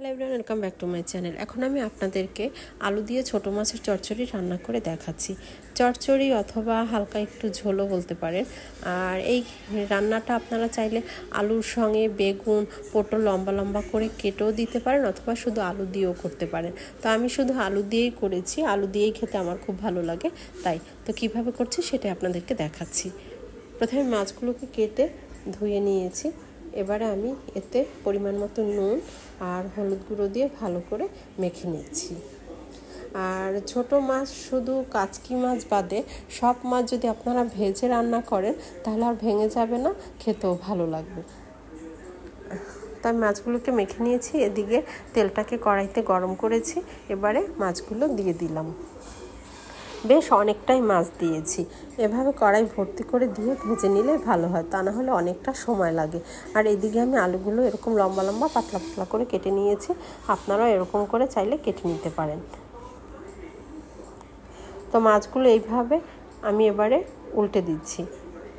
Hello everyone, welcome back to my channel. এখন আমি আপনাদেরকে আলু দিয়ে ছোটো মাছের চচ্চড়ি রান্না করে দেখাচ্ছি। চচ্চড়ি অথবা হালকা একটু ঝোলও বলতে পারেন। আর এই রান্নাটা আপনারা চাইলে আলুর সঙ্গে বেগুন, পটল লম্বা লম্বা করে কেটেও দিতে পারেন অথবা শুধু আলু দিয়েও করতে পারেন। তো আমি শুধু আলু দিয়েই করেছি, আলু দিয়েই খেতে আমার খুব ভালো লাগে। তাই তো কীভাবে করছি সেটা আপনাদেরকে দেখাচ্ছি। প্রথমে মাছগুলোকে কেটে ধুয়ে নিয়েছি। এবারে আমি এতে পরিমাণ মতো নুন আর হলুদ গুঁড়ো দিয়ে ভালো করে মেখে নিচ্ছি। আর ছোট মাছ শুধু কাচকি মাছ বাদে সব মাছ যদি আপনারা ভেজে রান্না করেন তাহলে আর ভেঙে যাবে না, খেতেও ভালো লাগবে। তাই মাছগুলোকে মেখে নিয়েছি। এদিকে তেলটাকে কড়াইতে গরম করেছি। এবারে মাছগুলো দিয়ে দিলাম। বেশ অনেকটাই মাছ দিয়েছি। এভাবে কড়াই ভর্তি করে দিয়ে ভেজে নিলে ভালো হয়, তা না হলে অনেকটা সময় লাগে। আর এদিকে আমি আলুগুলো এরকম লম্বা লম্বা পাতলা পাতলা করে কেটে নিয়েছি। আপনারাও এরকম করে চাইলে কেটে নিতে পারেন। তো মাছগুলো এইভাবে আমি এবারে উল্টে দিচ্ছি।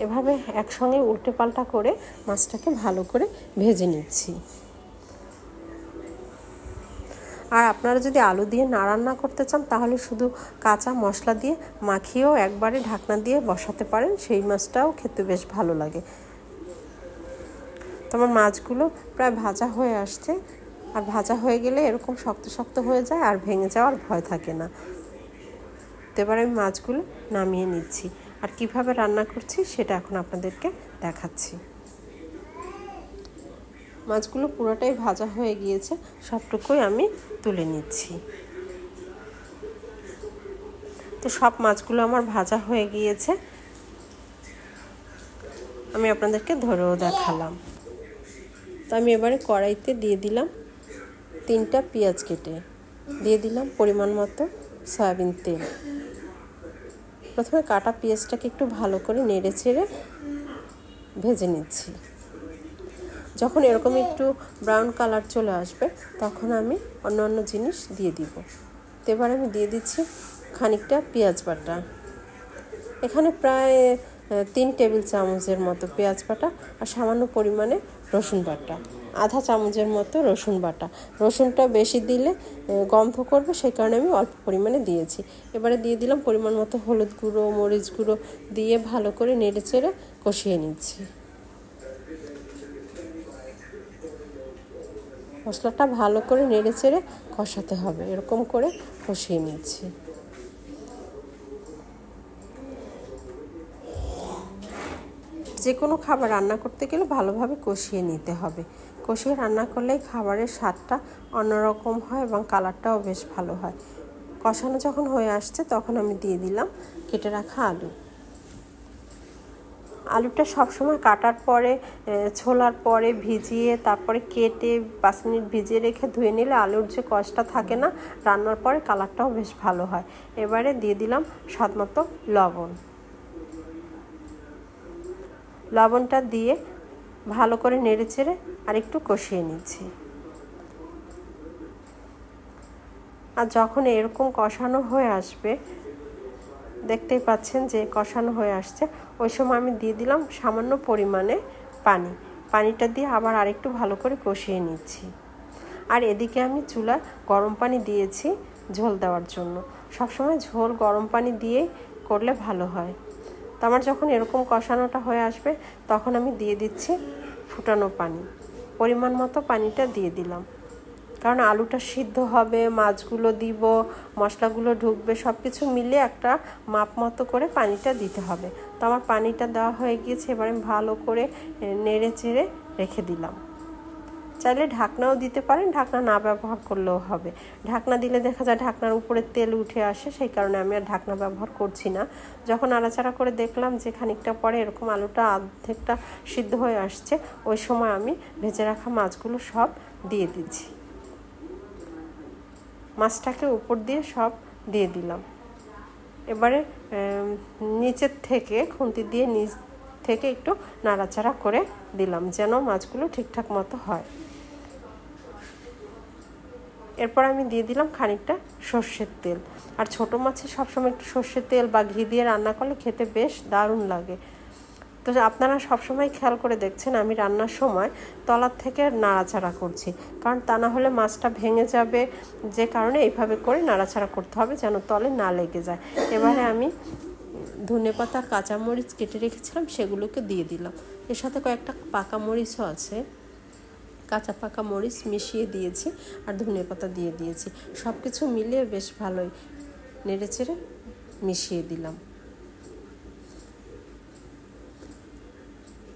এভাবে একসঙ্গে উল্টে পাল্টা করে মাছটাকে ভালো করে ভেজে নিচ্ছি। আর আপনারা যদি আলু দিয়ে না রান্না করতে চান তাহলে শুধু কাঁচা মশলা দিয়ে মাখিয়েও একবারে ঢাকনা দিয়ে বসাতে পারেন, সেই মাছটাও খেতে বেশ ভালো লাগে। তোমার মাছগুলো প্রায় ভাজা হয়ে আসছে। আর ভাজা হয়ে গেলে এরকম শক্ত শক্ত হয়ে যায় আর ভেঙে যাওয়ার ভয় থাকে না। তো এবার আমি মাছগুলো নামিয়ে নিচ্ছি। আর কিভাবে রান্না করছি সেটা এখন আপনাদেরকে দেখাচ্ছি। মাছগুলো পুরোটাই ভাজা হয়ে গিয়েছে, সবটুকুই আমি তুলে নিচ্ছি। তো সব মাছগুলো আমার ভাজা হয়ে গিয়েছে, আমি আপনাদেরকে ধরেও দেখালাম। তো আমি এবারে কড়াইতে দিয়ে দিলাম 3টা পেঁয়াজ কেটে, দিয়ে দিলাম পরিমাণ মতো সয়াবিন তেল। প্রথমে কাটা পেঁয়াজটাকে একটু ভালো করে নেড়ে চেড়ে ভেজে নিচ্ছি। যখন এরকম একটু ব্রাউন কালার চলে আসবে তখন আমি অন্য জিনিস দিয়ে দিব। তো এবার আমি দিয়ে দিচ্ছি খানিকটা পেঁয়াজ বাটা। এখানে প্রায় 3 টেবিল চামচের মতো পেঁয়াজ বাটা আর সামান্য পরিমাণে রসুন বাটা, আধা চামচের মতো রসুন বাটা। রসুনটা বেশি দিলে গন্ধ করবে, সেই কারণে আমি অল্প পরিমাণে দিয়েছি। এবারে দিয়ে দিলাম পরিমাণ মতো হলুদ গুঁড়ো, মরিচ গুঁড়ো দিয়ে ভালো করে নেড়ে চেড়ে কষিয়ে নিচ্ছি। মশলাটা ভালো করে নেড়ে চেড়ে কষাতে হবে, এরকম করে কষিয়ে নিচ্ছি। যে কোনো খাবার রান্না করতে গেলে ভালোভাবে কষিয়ে নিতে হবে। কষিয়ে রান্না করলে খাবারের স্বাদটা অন্যরকম হয় এবং কালারটাও বেশ ভালো হয়। কষানো যখন হয়ে আসছে তখন আমি দিয়ে দিলাম কেটে রাখা আলু। আলুটা সবসময় কাটার পরে, ছোলার পরে ভিজিয়ে তারপরে কেটে 5 মিনিট ভিজিয়ে রেখে ধুয়ে নিলে আলুর যে কষটা থাকে না, রান্নার পরে কালারটাও বেশ ভালো হয়। এবারে দিয়ে দিলাম স্বাদমতো লবণ। লবণটা দিয়ে ভালো করে নেড়ে চেড়ে আর একটু কষিয়ে নিচ্ছি। আর যখন এরকম কষানো হয়ে আসবে, দেখতেই পাচ্ছেন যে কষানো হয়ে আসছে, ওই সময় আমি দিয়ে দিলাম সামান্য পরিমাণে পানি। পানিটা দিয়ে আবার আরেকটু ভালো করে কষিয়ে নিচ্ছি। আর এদিকে আমি চুলায় গরম পানি দিয়েছি ঝোল দেওয়ার জন্য। সবসময় ঝোল গরম পানি দিয়েই করলে ভালো হয়। তো আমার যখন এরকম কষানোটা হয়ে আসবে তখন আমি দিয়ে দিচ্ছি ফুটানো পানি। পরিমাণ মতো পানিটা দিয়ে দিলাম, কারণ আলুটা সিদ্ধ হবে, মাছগুলো দিব, মশলাগুলো ঢুকবে, সব কিছু মিলে একটা মাপ মতো করে পানিটা দিতে হবে। তো আমার পানিটা দেওয়া হয়ে গিয়েছে। এবার আমি ভালো করে নেড়ে চেড়ে রেখে দিলাম। চাইলে ঢাকনাও দিতে পারেন, ঢাকনা না ব্যবহার করলেও হবে। ঢাকনা দিলে দেখা যায় ঢাকনার উপরে তেল উঠে আসে, সেই কারণে আমি আর ঢাকনা ব্যবহার করছি না। যখন নাড়াচাড়া করে দেখলাম যে খানিকটা পরে এরকম আলুটা অর্ধেকটা সিদ্ধ হয়ে আসছে, ওই সময় আমি ভেজে রাখা মাছগুলো সব দিয়ে দিচ্ছি। মাছটাকে উপর দিয়ে সব দিয়ে দিলাম। এবারে নিচের থেকে খুন্তি দিয়ে নিচ থেকে একটু নাড়াচাড়া করে দিলাম যেন মাছগুলো ঠিকঠাক মতো হয়। এরপর আমি দিয়ে দিলাম খানিকটা সর্ষের তেল। আর ছোটো মাছে সবসময় একটু সর্ষের তেল বা ঘি দিয়ে রান্না করলে খেতে বেশ দারুণ লাগে। তো আপনারা সবসময় খেয়াল করে দেখছেন আমি রান্নার সময় তলার থেকে নাড়াচাড়া করছি, কারণ তা না হলে মাছটা ভেঙে যাবে, যে কারণে এইভাবে করে নাড়াচাড়া করতে হবে যেন তলে না লেগে যায়। এবারে আমি ধনেপাতা আর কাঁচামরিচ কেটে রেখেছিলাম সেগুলোকে দিয়ে দিলাম। এর সাথে কয়েকটা পাকা মরিচও আছে, কাঁচা পাকা মরিচ মিশিয়ে দিয়েছি আর ধনেপাতা দিয়ে দিয়েছি। সব কিছু মিলিয়ে বেশ ভালোই নেড়েচেড়ে মিশিয়ে দিলাম।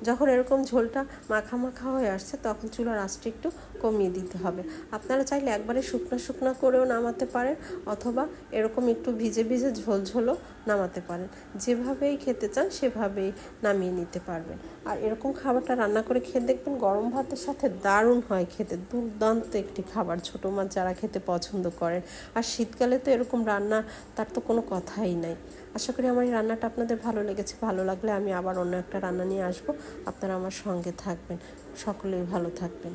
যখন এরকম ঝোলটা মাখা মাখা হয়ে আসছে তখন চুলার আঁচটা একটু কমিয়ে দিতে হবে। আপনারা চাইলে একবারে শুকনো শুকনো করেও নামাতে পারেন, অথবা এরকম একটু ভিজে ভিজে ঝোল ঝোলও নামাতে পারেন। যেভাবেই খেতে চান সেভাবেই নামিয়ে নিতে পারবেন। আর এরকম খাবারটা রান্না করে খেয়ে দেখবেন গরম ভাতের সাথে দারুণ হয় খেতে, দুর্দান্ত একটি খাবার ছোটো মাছ যারা খেতে পছন্দ করেন। আর শীতকালে তো এরকম রান্না তার তো কোনো কথাই নাই। আশা করি আমার এই রান্নাটা আপনাদের ভালো লেগেছে। ভালো লাগলে আমি আবার অন্য একটা রান্না নিয়ে আসবো। আপনারা আমার সঙ্গে থাকবেন। সকলেই ভালো থাকবেন।